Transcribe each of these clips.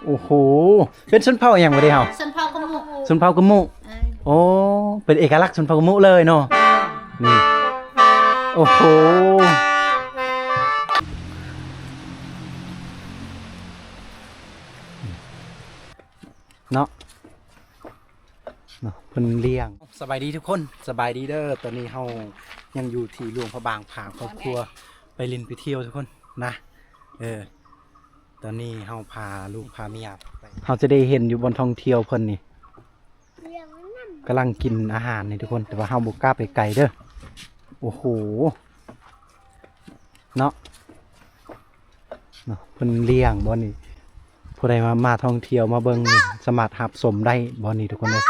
โอ้โหเป็นชนเผ่าอย่างบ่ได้เฮา ชนเผ่ากะมุ ชนเผ่ากะมุโอ้เป็นเอกลักษณ์ชนเผ่ากะมุเลยเนาะนี่โอ้โหเนาะเพิ่นเลี้ยงสบายดีทุกคนสบายดีเด้อตอนนี้เฮายังอยู่ที่หลวงพระบางพาครอบครัวไปลินไปเที่ยวทุกคนนะตอนนี้เฮาพาลูกพาเมียไปเฮาจะได้เห็นอยู่บนท่องเที่ยวเพิ่นนี่กำลังกินอาหารนี่ทุกคนแต่ว่าเฮาบ่กล้าไปไกลเด้อโอ้โหเนาะเพิ่นเลี้ยงบ่นี่ผู้ใดมาท่องเที่ยวมาเบิ่งสามารถรับชมได้บ่นี่ทุกคนเลย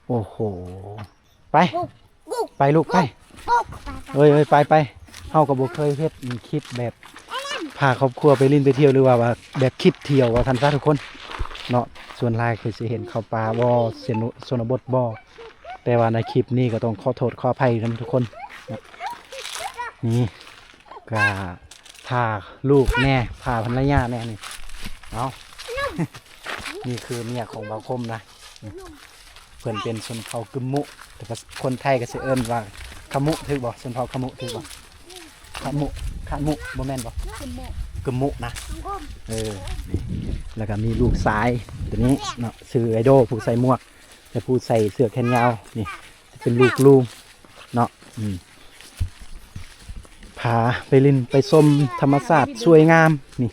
โอ้โหไปลูกไปเอ้ยไปเฮาก็บ่เคยเฮ็ดคลิปแบบพาครอบครัวไปลินไปเที่ยวหรือว่าแบบคลิปเที่ยวว่าท่านซะทุกคนเนาะส่วนหลายคือสิเห็นเข้าป่าบ่ชนบทบ่แต่ว่าในคลิปนี้ก็ต้องขอโทษขออภัยนำทุกคนนี่ก็พาลูกแน่พาภรรยาแน่นี่เอานี่คือเมียของบ่าวคมนะเพิ่นเป็นชนเผ่ากึมมุแต่คนไทยก็สิเอิ้นว่าขมุถือบ่ชนเผ่าขมุถือบ่ขมุบ่แม่นบ่กึมมุนะนี่แล้วก็มีลูกสายตัวนี้เนาะชื่อไอโดผู้ใส่หมวกแต่ผู้ใส่เสื้อแขนยาวนี่จะเป็นลูกลุงเนาะพาไปลินไปชมธรรมชาติสวยงามนี่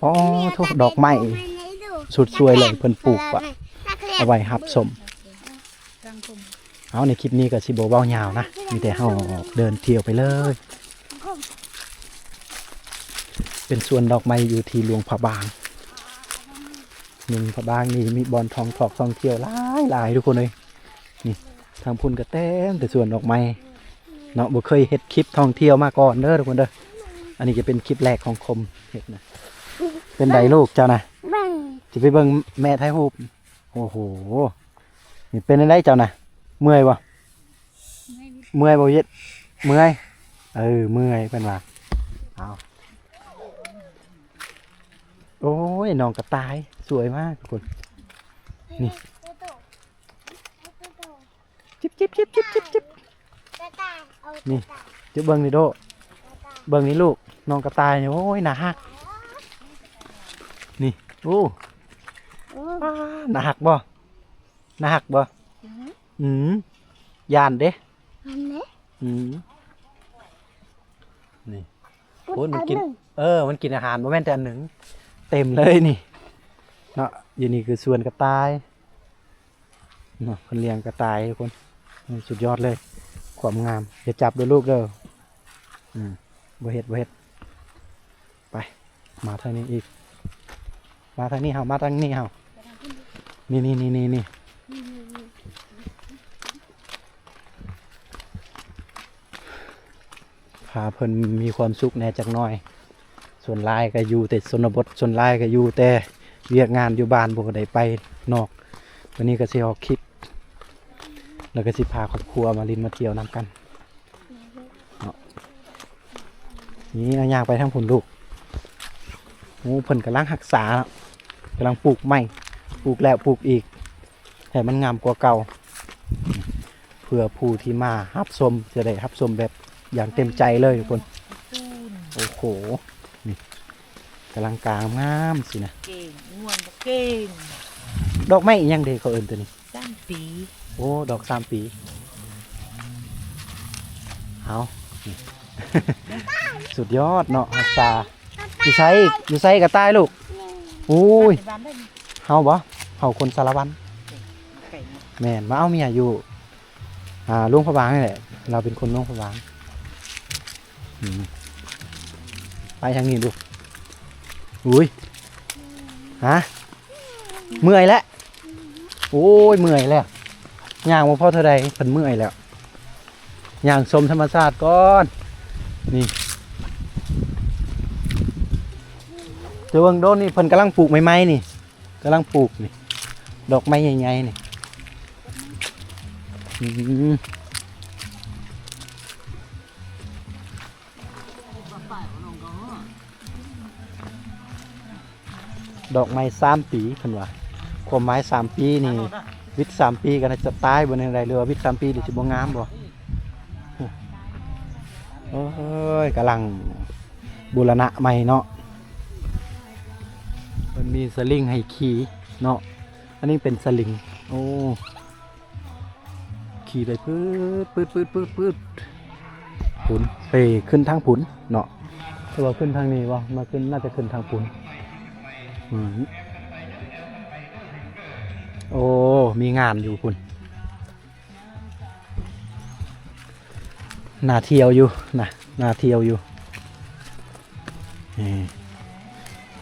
อ๋อทุกดอกไม้สุดสวยเลยเพิ่นปลูกอะเอาไว้รับชมเอาในคลิปนี้ก็สิบ่เว้ายาวนะมีแต่เฮาเดินเที่ยวไปเลยเป็นสวนดอกไม้อยู่ที่หลวงพระบางพระบางนี่มีบอนทองท่องเที่ยวหลายทุกคนเลยนี่ทางพุ่นก็เต็มแต่สวนดอกไม้เนาะบ่เคยเฮ็ดคลิปท่องเที่ยวมาก่อนเด้อทุกคนเด้ออันนี้จะเป็นคลิปแรกของคมเฮ็ดนะเป็นไดลูกเจ้านะสิไปเบิ่งแม่ถ่ายรูปโอ้โหนี่เป็นได้เจ้านะเมื่อยบ่เย็ดเมื่อยเมื่อยเป็นว่าเอาโอ้ยน้องกระต่ายสวยมากทุกคนนี่จิ๊บนี่จะเบิ้งนี่โดเบิ้งนี่ลูกน้องกระต่ายโอ้ยหนาหักนี่โอ้หนาหักบ่ยานเด้นี่โอ้ยมันกินมันกินอาหารโมเมนต์แต่อันหนึ่งเต็มเลยนี่เนาะอยู่นี่คือส่วนกระต่ายเนาะคนเลี้ยงกระต่ายทุกคนสุดยอดเลยความงามอย่าจับด้วยลูกเด้อบ่เฮ็ดไปมาทางนี้อีกมาทางนี้เฮามาทางนี้เฮานี่พาเพิ่นมีความสุขแน่จักหน่อยส่วนลายก็อยู่แต่ชนบทส่วนลายก็อยู่แต่เวียกงานอยู่บ้านบ่ได้ไปนอกวันนี้ก็สิออกคลิปแล้วก็สิพาครอบครัวมาลินมาเที่ยวนำกันนี่ย่างไปทั้งผลลูกโอ้เพิ่นกำลังรักษากำลังปลูกใหม่ปลูกแล้วปลูกอีกแต่มันงามกว่าเก่าเพื่อผู้ที่มารับชมจะได้รับชมแบบอย่างเต็มใจเลยทุกคนโอ้โหนี่กำลังกลางงามสินะเก่งง่วงเก่งดอกไม้ยังเด็กเขาเอิ้นตัวนี้3 ปีโอ้ดอก3 ปีเอาสุดยอดเนาะฮักษาอยู่ไซกระต่ายลูกอุ้ยเฮาบ่เฮาคนสารวันแม่นมาเอาเมียอยู่หลวงพระบางนี่แหละเราเป็นคนหลวงพระบางไปทางนี้ดูอุ้ยฮะเมื่อยแล้วโอ้ยเมื่อยแล้วย่างมาพ่อเท่าใดเพิ่นเมื่อยแล้วย่างชมธรรมชาติก่อนนี่เจ้าเบิ่งโดนนี่เพิ่นกำลังปลูกใหม่ๆนี่กำลังปลูกนี่ดอกไม้ใหญ่ๆนี่ ดอกไม้3 ปีเพิ่นว่าความหมาย3 ปีนี่วิทย์3 ปีก็น่าจะตายบ่ในใดหรือว่าวิทย์3 ปีนี่สิบ่งามบ่โอ้ยกำลังบูรณะใหม่เนาะมันมีสลิงให้ขี่เนาะอันนี้เป็นสลิงโอ้ขี่ไปปืดผุนไปขึ้นทางผุนเนาะแต่ว่าขึ้นทางนี้วะมาขึ้นน่าจะขึ้นทางผุนโอ้มีงานอยู่คุณน่าเที่ยวอยู่นะน่าเที่ยวอยู่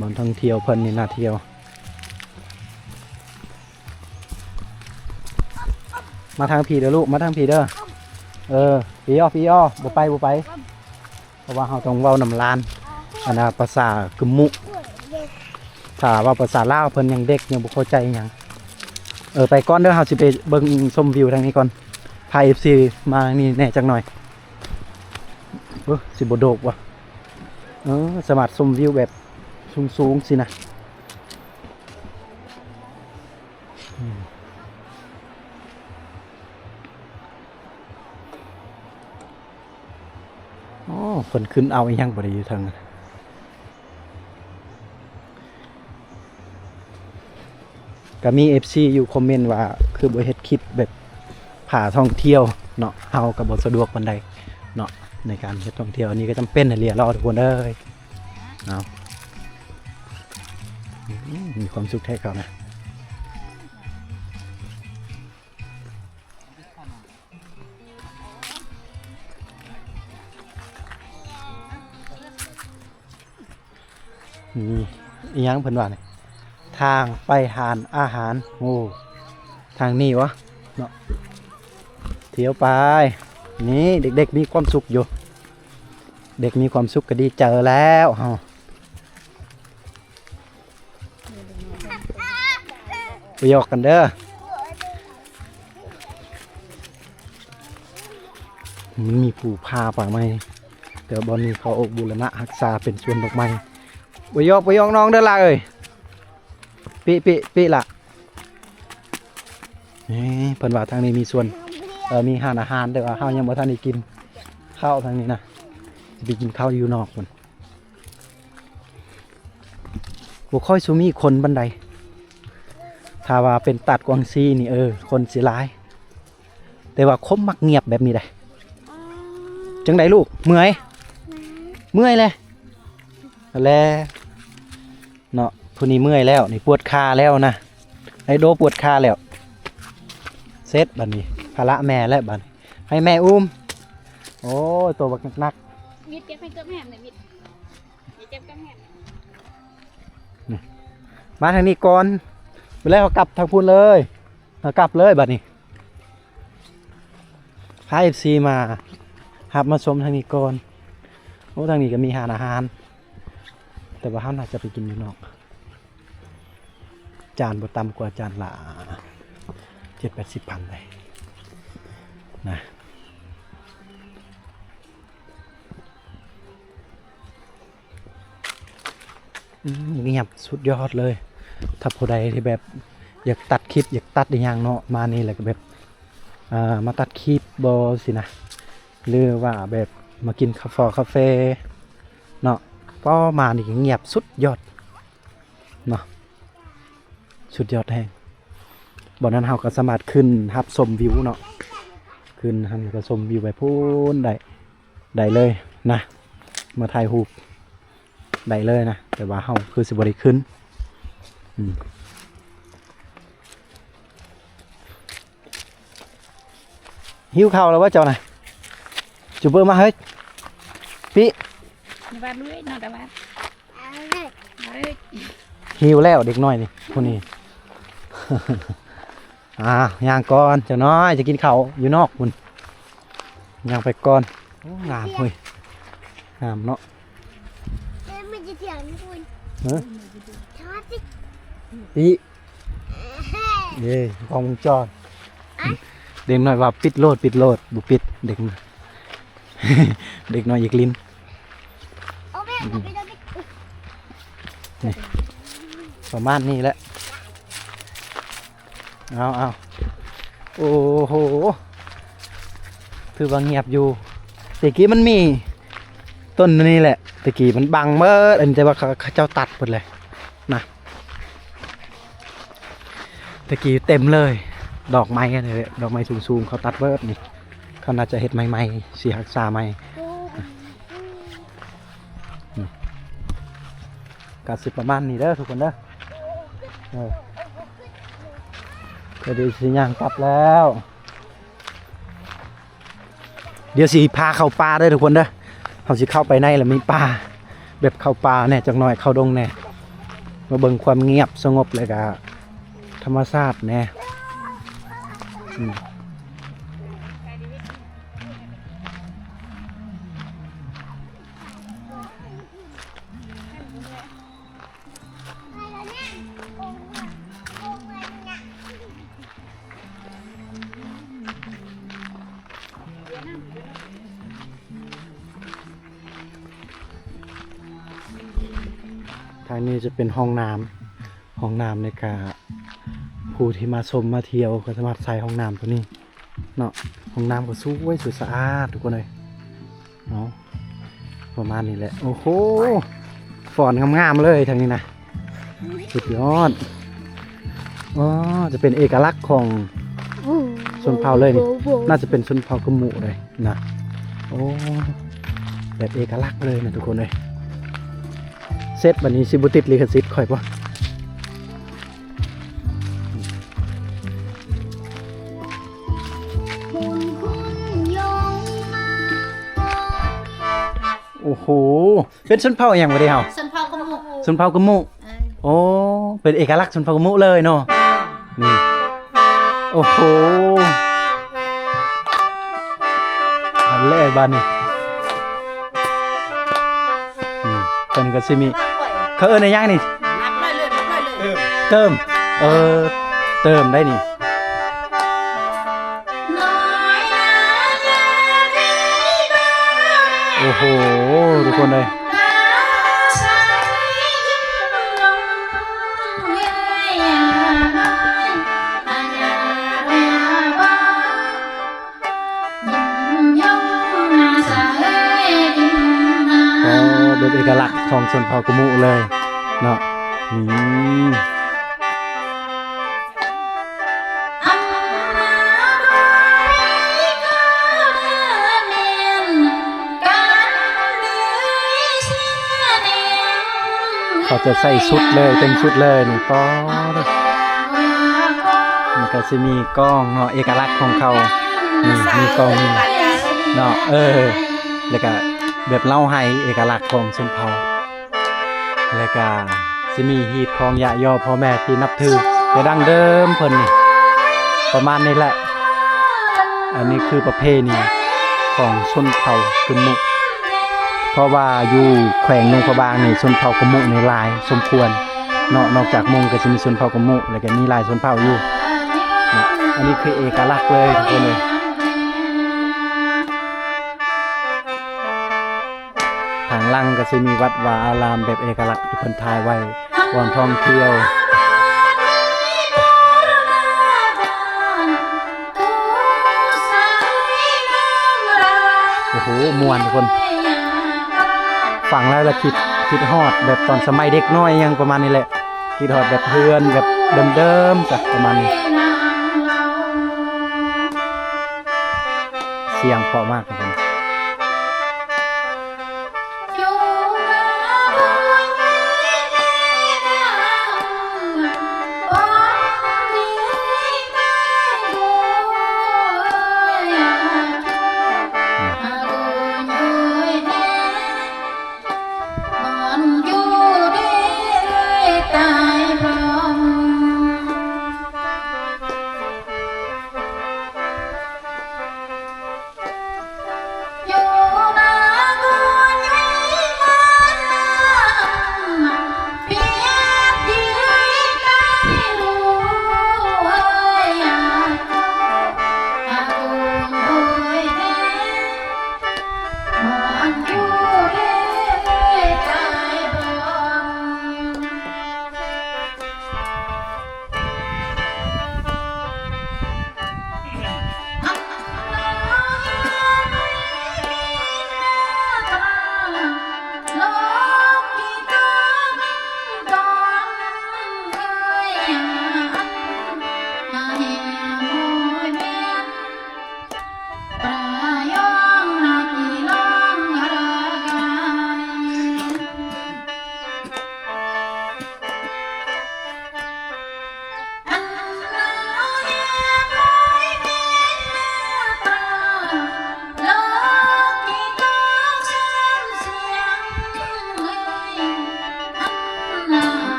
บนท่องเที่ยวเพิ่นนี่น่าเที่ยวมาทางผีเด้อลูกมาทางผีเด้อผีอ้อบ่ไปเพราะว่าเราต้องเว้านำลานอันน่ะภาษากึมมุถ้าว่าภาษาลาวเพิ่นยังเด็กยังบ่เข้าใจหยังไปก่อนเด้อเฮาสิไปเบิ่งชมวิวทางนี้ก่อนพา FC มานี่แน่จักหน่อยสิบ่โดกว่ะสามารถชมวิวแบบสูงๆสินะเพิ่นขึ้นเอาอีหยังบ่ได้อยู่ทางนั้นก็มี FC อยู่คอมเมนต์ว่าคือบ่เฮ็ดคลิปแบบพาท่องเที่ยวเนาะเฮาก็บ่สะดวกปานใดเนาะในการเฮ็ดท่องเที่ยวอันนี้ก็จำเป็นให้เรียนรอทุกคนเอ้ยเอามีความสุขแท้เขานะนี่อีหยังเพิ่นว่านี่ทางไปหานอาหารโอ้ทางนี้วะเนาะเที่ยวไปนี่เด็กๆมีความสุขอยู่เด็กมีความสุขก็ดีเจอแล้วเฮาไปหยอกกันเด้อมันมีผู้พาป่าไม้เดี๋ยวบอลนี้เขาออกบูรณะรักษาเป็นสวนดอกไม้ไปหยอกน้องเด้อล่ะเอ้ยปิล่ะเพิ่นว่าทางนี้มีส่วนมีห้านอาหารแต่ว่าข้าวยังบ่ทันได้กินข้าวทางนี้นะจะไปกินข้าวอยู่นอกมันบ่ค่อยสุมีคนบันไดถ้าว่าเป็นตัดกวางซีนี่คนสิหลายแต่ว่าคมมักเงียบแบบนี้ได้จังไดลูกเมื่อยเลยแล้วเนาะผู้นี้เมื่อยแล้วนี่ปวดขาแล้วนะไอโดปวดขาแล้วเซตบัดนี้ภาระแม่แล้วบัดให้แม่อุ้มโอ้ยตัวบักนักวิทย์เก็บให้เกือบแหมเลยวิทย์เก็บกับแหมมาทางนี้ก่อนไปแล้วกลับทางพูนเลยกลับเลยบัดนี้พา FC มาหับมาชมทางนี้ก่อนโอ้ทางนี้ก็มีอาหารแต่ว่าเขาน่าจะไปกินอยู่นอกจานบ่ต่ำกว่าจานละ70-80 พันเลยนะเงียบสุดยอดเลยถ้าผู้ใดที่แบบอยากตัดคลิปอยากตัดอย่างเนาะมานี่แหละก็แบบมาตัดคลิปบอสินะหรือว่าแบบมากินคาเฟ่เนาะก็มานี่เงียบสุดยอดเนาะสุดยอดแห้งบ่นั้นเราก็สามารถขึ้นทับชมวิวเนาะขึ้นหันก็ชมวิวไปพูนได้เลยนะมาถ่ายรูปได้เลยนะแต่ว่าเราคือสิบ่ได้ขึ้นหิวข้าวแล้วว่าเจ้าน่ะจุบเบอร์มาเฮ้ยพี่ในบ้านด้วยนอนแต่บ้านหิวแล้วเด็กน้อยนี่คนนี้ย่างก่อนเจ้าน้อยจะกินข้าวอยู่นอกคุณย่างไปก่อนงามเฮ้ยงามเนาะมันจะเถียงคุณชอสิพี่เย่กองวงจรเด็กน้อยว่าปิดโลดบุปิดเด็กเด็กน้อยอีกลิ้นนี่ไป ประมาณนี้แหละเอาโอ้โหคือว่าเงียบอยู่ตะกี้มันมีต้นนี้แหละตะกี้มันบังเมื่ออันแต่ว่าเขาเจ้าตัดหมดเลยนะตะกี้เต็มเลยดอกไม้กันเลยดอกไม้สูงๆเขาตัดเบิร์ดนี่เขาน่าจะเห็ดใหม่ๆสีหักษาใหม่กาสิประมาณนี้เด้อทุกคนเด้อก็ดีสิย่างกลับแล้วเดี๋ยวสิพาเข้าป่าเด้อทุกคนเด้อเขาสิเข้าไปในแล้วมีป่าแบบเข้าป่าเนี่ยจักหน่อยเข้าดงเนี่ยมาเบิ่งความเงียบสงบเลยกะธรรมชาติเนี่ยทางนี้จะเป็นห้องน้ำในการผู้ที่มาชมมาเที่ยวก็สามารถใช้ห้องน้ำตัวนี้เนาะห้องน้ำก็สวยสะอาดทุกคนเลยเนาะประมาณนี้แหละโอ้โหฟอนงามๆเลยทางนี้นะสุดยอดอ๋อจะเป็นเอกลักษณ์ของชนเผ่าเลยนี่น่าจะเป็นชนเผ่ากะหมู่เลยนะโอ้แบบเอกลักษณ์เลยนะทุกคนเลยเซตบันนี้ซิบุติดลิขสิทธิ์ค่อยปะโอ้โหเป็นชนเผ่าอย่างไรเฮา ชนเผ่ากะหมู่ ชนเผ่ากะหมู่โอ้เป็นเอกลักษณ์ชนเผ่ากะหมู่เลยเนาะนี่โอ้โหอันแรกบ้านนี่เป็นก็ซิมีเขาในย่างนี่ นับเลย เติมเติมได้นี่โอ้โหทุกคนเลยเป็นเอกลักษณ์ของชนเผ่ากะหมู่เลยเนาะเขาจะใส่ชุดเลยเต็มชุดเลยนี่ป้อมันก็จะมีกล้องเนาะเอกลักษณ์ของเขานี่มีกล้องนี่เนาะแล้วก็แบบเล่าให้เอกลักษณ์ของชนเผ่าแล้วก็จะมีฮีตของญาติย่อพ่อแม่ที่นับถือแต่ดั้งเดิมเพิ่นนี่ประมาณนี้แหละอันนี้คือประเพณีของชนเผ่ากะหมู่เพราะว่าอยู่แขวงนงพะบางนี่ชนเผ่ากะหมู่ในหลายสมควรเนาะนอกจากมงก็จะมีชนเผ่ากะหมู่แล้วก็มีหลายชนเผ่าอยู่อันนี้คือเอกลักษณ์เลยทุกคนเลยทางล่างก็จะมีวัดวาอารามแบบเอกลักษณ์ที่เพิ่นถ่ายไว้ก่อนท่องเที่ยวโอ้โหม่วนทุกคนฟังแล้วละคิดฮอดแบบตอนสมัยเด็กน้อยยังประมาณนี้แหละคิดฮอดแบบเพื่อนแบบเดิมๆจ้ะประมาณนี้เสียงเพราะมากทุกคน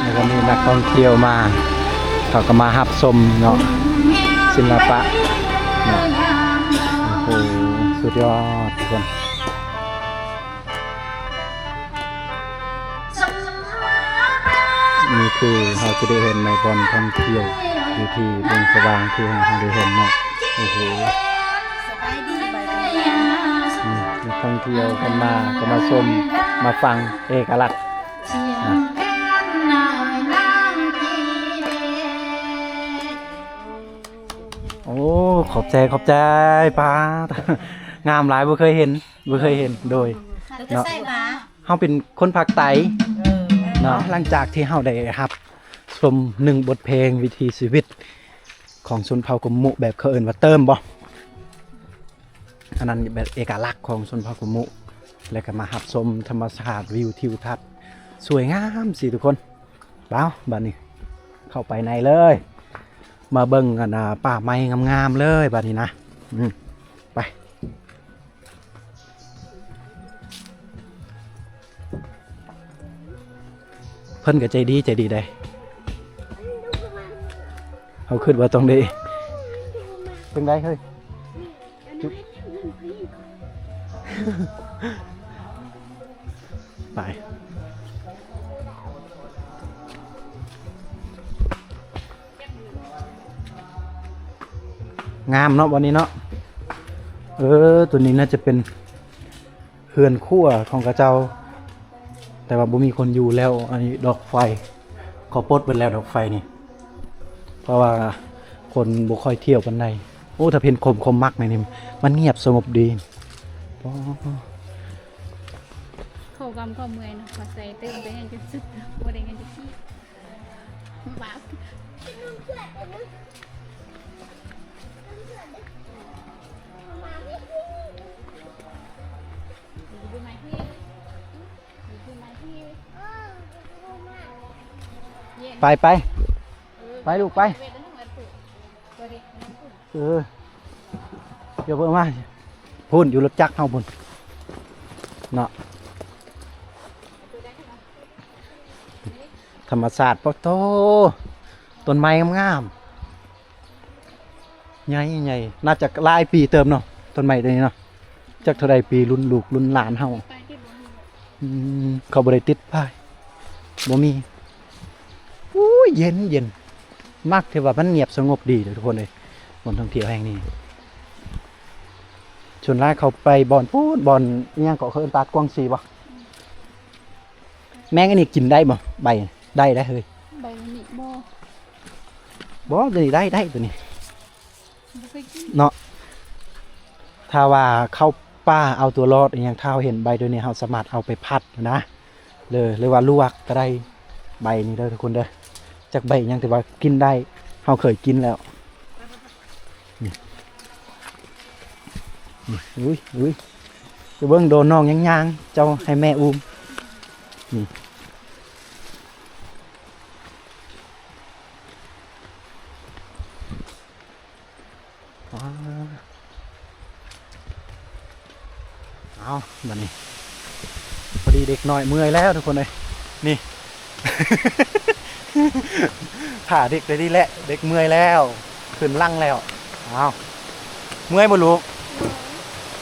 แล้วก็มีนักท่องเที่ยวมาเขาก็มาหับชมเนาะศิลปะเนาะโอ้โหสุดยอดทุกคนนี่คือเราจะได้เห็นในบอนท่องเที่ยวอยู่ที่เมืองสว่างที่เราได้เห็นเนาะโอ้โห สบายดีไปเลย นักท่องเที่ยวกันมาก็มาชมมาฟังเอกลักษณ์นะโอ้ขอบใจป้างามหลายบ่เคยเห็นโดย แล้วก็ใส่หมา เฮาเป็นคนภาคใต้ เออ เนาะหลังจากที่เฮาได้รับชม1บทเพลงวิถีชีวิตของชนเผ่ากะมุแบบเขาเอิ้นว่าเติมบ่อันนั้นแบบเอกลักษณ์ของชนเผ่ากะมุแล้วก็มารับชมธรรมชาติวิวทิวทัศน์สวยงามสิทุกคนบ้าวบัดนี้เข้าไปในเลย มาเบิ่งกันป่าไม้งามๆเลยบัดนี้นะไปเพิ่นก็ใจดีได้เอาขึ้นว่าตรงนี้เป็นไรเฮ้ยไปงามเนาะวันนี้เนาะตัวนี้น่าจะเป็นเฮือนคั่วของกระเจ้าแต่ว่าบ่มีคนอยู่แล้วอันนี้ดอกไฟเขาปลดไปแล้วดอกไฟนี่เพราะว่าคนบ่ค่อยเที่ยวปานใดโอ้ถ้าเพิ่นคมมักนี่มันเงียบสงบดีอ๋อ เขากำก็เมื่อยนะมาใส่เติมไปยังจะสุดบ่ได้เงินจะขี้บาปดูไหมพี่ดูไหมพี่ ไปลูกไปเดี๋ยวเพิ่มมาพุ่นอยู่รถจักรเฮาพุ่นเนาะธรรมศาสตร์ปะโตต้นไม้งามๆใหญ่น่าจะหลายปีเติมเนาะต้นไม้ตัวนี้เนาะจักเท่าใดปีรุ่นลูกรุ่นหลานเฮาเขาบ่ได้ติดป้ายบ่มีอู้เย็นมากที่ว่ามันเงียบสงบดีเลยทุกคนเลยบนท่องเที่ยวแห่งนี้ชวนไล่เขาไปบอนพูดบอนเนี่ยเกาะเขาเอิ้นตาดกวางซีบ่แม่งอันนี้กินได้บ่ใบได้เฮ้ย ใบมันนี่บ่ ตัวนี้ได้ตัวนี้ บ่เคยกิน เนาะถ้าว่าเข้าป่าเอาตัวรอดอย่างถ้าเห็นใบตัวนี้เราสามารถเอาไปพัดนะเลยหรือว่าลวกก็ได้ใบนี้เด้อทุกคนเด้อจากใบยังแต่ว่ากินได้เราเคยกินแล้วอุ้ยจะเบิ่งโดนน้องย่างเจ้าให้แม่อุ้มนี่เอาบัดนี้พอดีเด็กน้อยเมื่อยแล้วทุกคนเลยนี่ ถ่าเด็กเลยดีแหละเด็กเมื่อยแล้วขึ้นลั่งแล้วเอาเมื่อยบ่ลูก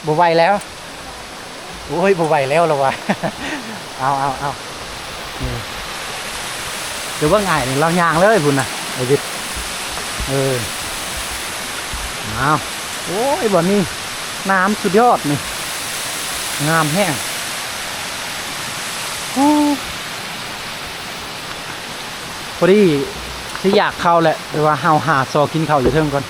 บ่ไหวแล้วโอ้ยบ่ไหวแล้วหรอวะ เอาเดี๋ยวว่าง่ายนี่เรายางเลยพุ่นนะไอ้ดิเอาโอ้ยบ่นี้น้ำสุดยอดนี่งามแห้งพอดีที่อยากเข้าแหละแต่ว่าเฮาหาซอกินข้าวอยู่เทิงก่อน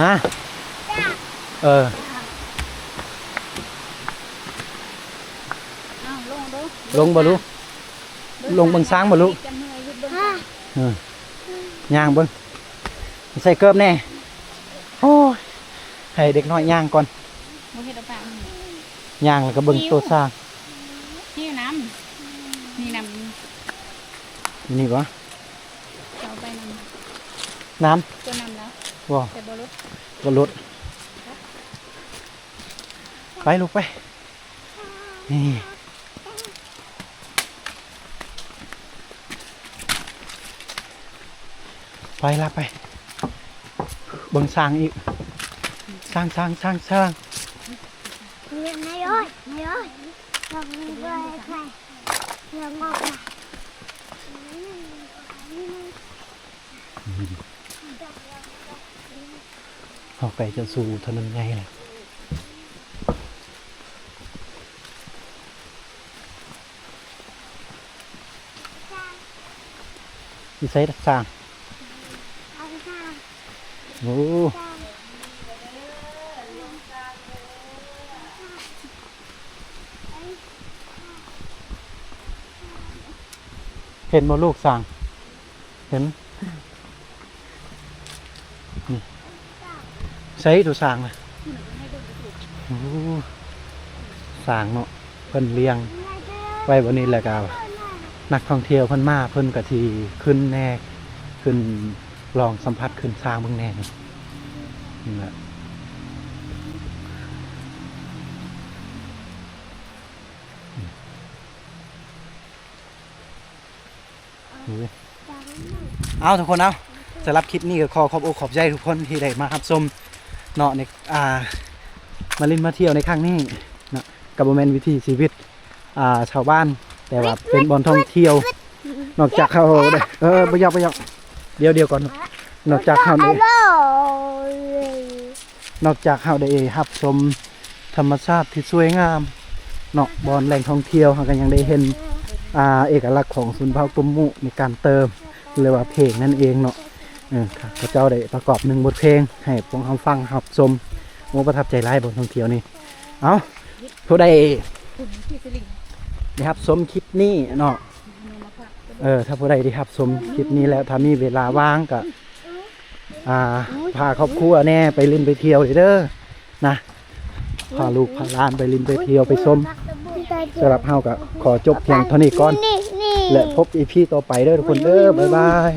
ฮะอ้าวลงดู ลงบ่ลูกลงเบิ่งช้างบ่ลูก จะเมื่อยหยุดเบิ่ง ย่างเบิ่งใส่เกิบแน่โอ้ยให้เด็กน้อยย่างก่อน บ่เฮ็ดเอาปาก ย่างแล้วก็เบิ่งตัวช้าง นี่น้ำนี่น้ำ นี่บ่ เอาไปน้ น้ ำตัวน้ำแล้ว ำบ่ แต่บ่ลด บ่ลด ไปลูกไปนี่ไปละไปเบิ่งสร้างอีกสร้าง เรียนนายอ้อยลองดูด้วยใครเรื่องงอกนะ เอาไปจะสู่ถนนใหญ่เลยที่ใส่สร้าง เอาไปข้าง โอ้เห็นบ่ลูกสร้างเห็นนี่ใส่ตัวสร้างนะโอ้สร้างเนาะเพิ่นเลี้ยงไว้บนนี้แหละก็นักท่องเที่ยวเพิ่นมาเพิ่นก็สิขึ้นแน่ขึ้นลองสัมผัสขึ้นสร้างเบิ่งแน่นี่นี่แหละเอาทุกคนเอาสำหรับคลิปนี้ก็ขอขอบใจทุกคนที่ได้มารับชมเนาะในมาเล่นมาเที่ยวในครั้งนี้เนาะกับโมเมนต์วิถีชีวิตชาวบ้านแต่ว่าเป็นบอนท่องเที่ยวนอกจากเขาได้ประหยัดเดี๋ยวก่อนนอกจากเขาได้รับชมธรรมชาติที่สวยงามเนาะบอนแหล่งท่องเที่ยวเขาก็ยังได้เห็นเอกลักษณ์ของสุนทรภู่มุในการเติมหรือว่าเพลงนั่นเองเนาะพระเจ้าได้ประกอบหนึ่งบทเพลงให้พวกเขาฟังรับชมโอ้ประทับใจหลายบทท่องเที่ยวนี่เอาผู้ใดนะครับชมคลิปนี้เนาะถ้าผู้ใดได้ครับชมคลิปนี้แล้วถ้ามีเวลาว่างก็พาครอบครัวแน่ไปเล่นไปเที่ยวเด้อนะพาลูกพาหลานไปเล่นไปเที่ยวไปชมสำหรับเฮาก็ขอจบเพียงเท่านี้ก่อนและพบอีพีต่อไปเด้อทุกคนเด้อบ๊ายบาย